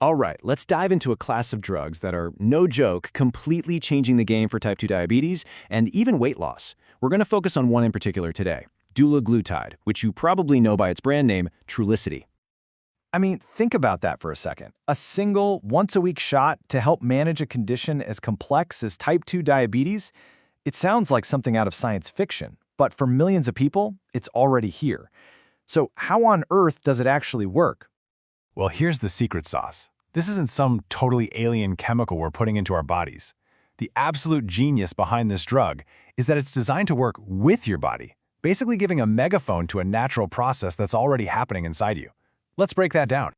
All right, let's dive into a class of drugs that are, no joke, completely changing the game for type 2 diabetes and even weight loss. We're going to focus on one in particular today, Dulaglutide, which you probably know by its brand name, Trulicity. I mean, think about that for a second. A single, once-a-week shot to help manage a condition as complex as type 2 diabetes? It sounds like something out of science fiction, but for millions of people, it's already here. So how on earth does it actually work? Well, here's the secret sauce. This isn't some totally alien chemical we're putting into our bodies. The absolute genius behind this drug is that it's designed to work with your body, basically giving a megaphone to a natural process that's already happening inside you. Let's break that down.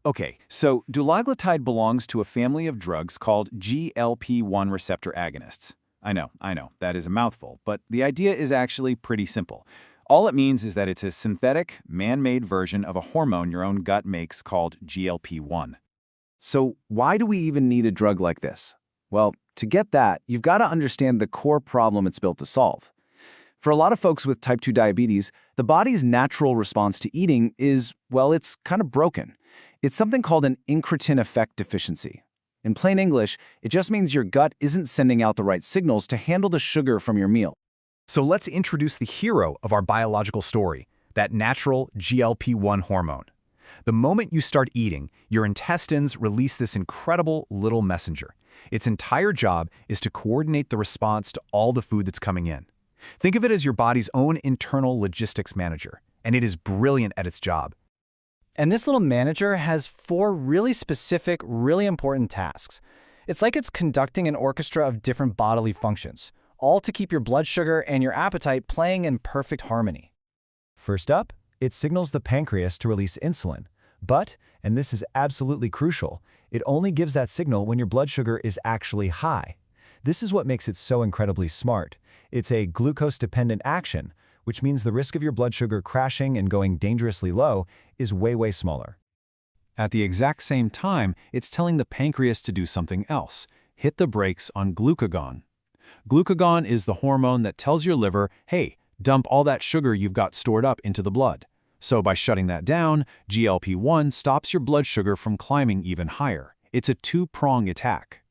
Okay, so dulaglutide belongs to a family of drugs called GLP-1 receptor agonists. I know, that is a mouthful, but the idea is actually pretty simple. All it means is that it's a synthetic, man-made version of a hormone your own gut makes called GLP-1. So why do we even need a drug like this? Well, to get that, you've got to understand the core problem it's built to solve. For a lot of folks with type 2 diabetes, the body's natural response to eating is, well, it's kind of broken. It's something called an incretin effect deficiency. In plain English, it just means your gut isn't sending out the right signals to handle the sugar from your meal. So let's introduce the hero of our biological story, that natural GLP-1 hormone. The moment you start eating, your intestines release this incredible little messenger. Its entire job is to coordinate the response to all the food that's coming in. Think of it as your body's own internal logistics manager, and it is brilliant at its job. And this little manager has 4 really specific, really important tasks. It's like it's conducting an orchestra of different bodily functions, all to keep your blood sugar and your appetite playing in perfect harmony. First up, it signals the pancreas to release insulin. But, and this is absolutely crucial, it only gives that signal when your blood sugar is actually high. This is what makes it so incredibly smart. It's a glucose-dependent action, which means the risk of your blood sugar crashing and going dangerously low is way smaller. At the exact same time, it's telling the pancreas to do something else. Hit the brakes on glucagon. Glucagon is the hormone that tells your liver, hey, dump all that sugar you've got stored up into the blood. So by shutting that down, GLP-1 stops your blood sugar from climbing even higher. It's a two-prong attack.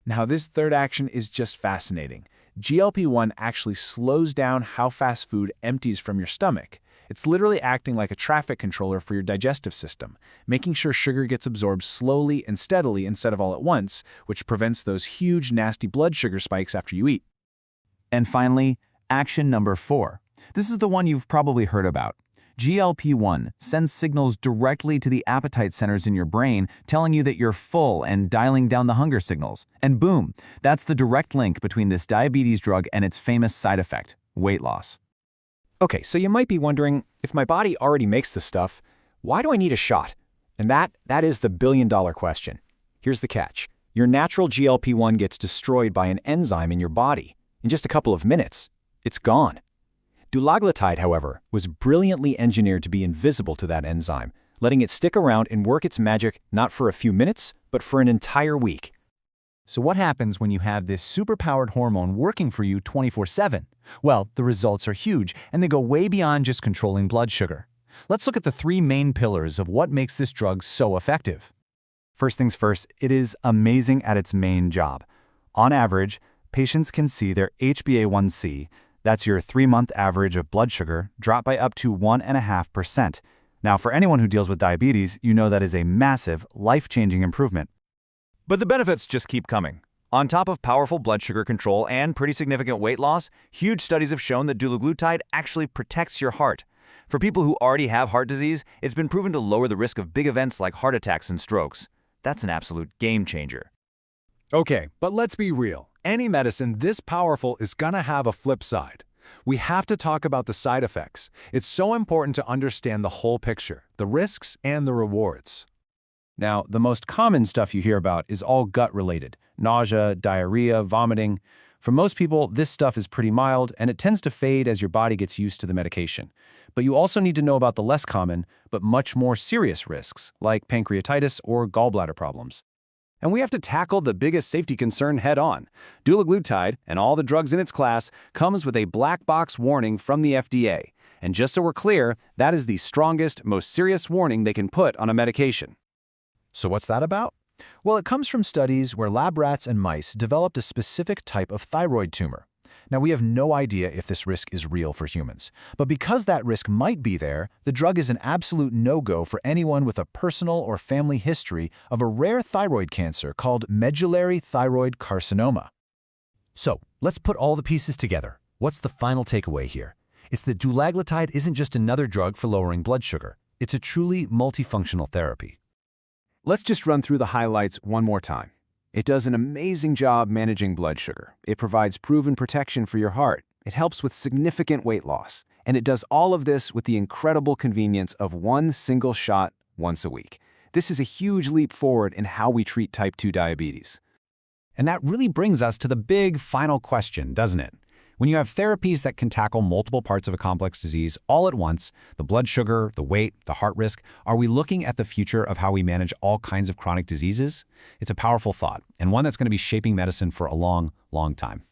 Now, this third action is just fascinating. GLP-1 actually slows down how fast food empties from your stomach. It's literally acting like a traffic controller for your digestive system, making sure sugar gets absorbed slowly and steadily instead of all at once, which prevents those huge, nasty blood sugar spikes after you eat. And finally, action number 4. This is the one you've probably heard about. GLP-1 sends signals directly to the appetite centers in your brain, telling you that you're full and dialing down the hunger signals. And boom, that's the direct link between this diabetes drug and its famous side effect, weight loss. Okay, so you might be wondering, if my body already makes this stuff, why do I need a shot? And that is the billion-dollar question. Here's the catch. Your natural GLP-1 gets destroyed by an enzyme in your body. In just a couple of minutes, it's gone. Dulaglutide, however, was brilliantly engineered to be invisible to that enzyme, letting it stick around and work its magic not for a few minutes, but for an entire week. So what happens when you have this superpowered hormone working for you 24/7? Well, the results are huge, and they go way beyond just controlling blood sugar. Let's look at the 3 main pillars of what makes this drug so effective. First things first, it is amazing at its main job. On average, patients can see their HbA1c, that's your 3-month average of blood sugar, drop by up to 1.5%. Now, for anyone who deals with diabetes, you know that is a massive, life-changing improvement. But the benefits just keep coming. On top of powerful blood sugar control and pretty significant weight loss, huge studies have shown that dulaglutide actually protects your heart. For people who already have heart disease, it's been proven to lower the risk of big events like heart attacks and strokes. That's an absolute game changer. Okay, but let's be real. Any medicine this powerful is gonna have a flip side. We have to talk about the side effects. It's so important to understand the whole picture, the risks and the rewards. Now, the most common stuff you hear about is all gut-related: nausea, diarrhea, vomiting. For most people, this stuff is pretty mild, and it tends to fade as your body gets used to the medication. But you also need to know about the less common, but much more serious risks, like pancreatitis or gallbladder problems. And we have to tackle the biggest safety concern head-on. Dulaglutide, and all the drugs in its class, comes with a black box warning from the FDA. And just so we're clear, that is the strongest, most serious warning they can put on a medication. So what's that about? Well, it comes from studies where lab rats and mice developed a specific type of thyroid tumor. Now, we have no idea if this risk is real for humans, but because that risk might be there, the drug is an absolute no-go for anyone with a personal or family history of a rare thyroid cancer called medullary thyroid carcinoma. So, let's put all the pieces together. What's the final takeaway here? It's that dulaglutide isn't just another drug for lowering blood sugar. It's a truly multifunctional therapy. Let's just run through the highlights one more time. It does an amazing job managing blood sugar. It provides proven protection for your heart. It helps with significant weight loss. And it does all of this with the incredible convenience of one single shot once a week. This is a huge leap forward in how we treat type 2 diabetes. And that really brings us to the big final question, doesn't it? When you have therapies that can tackle multiple parts of a complex disease all at once, the blood sugar, the weight, the heart risk, are we looking at the future of how we manage all kinds of chronic diseases? It's a powerful thought, and one that's going to be shaping medicine for a long, long time.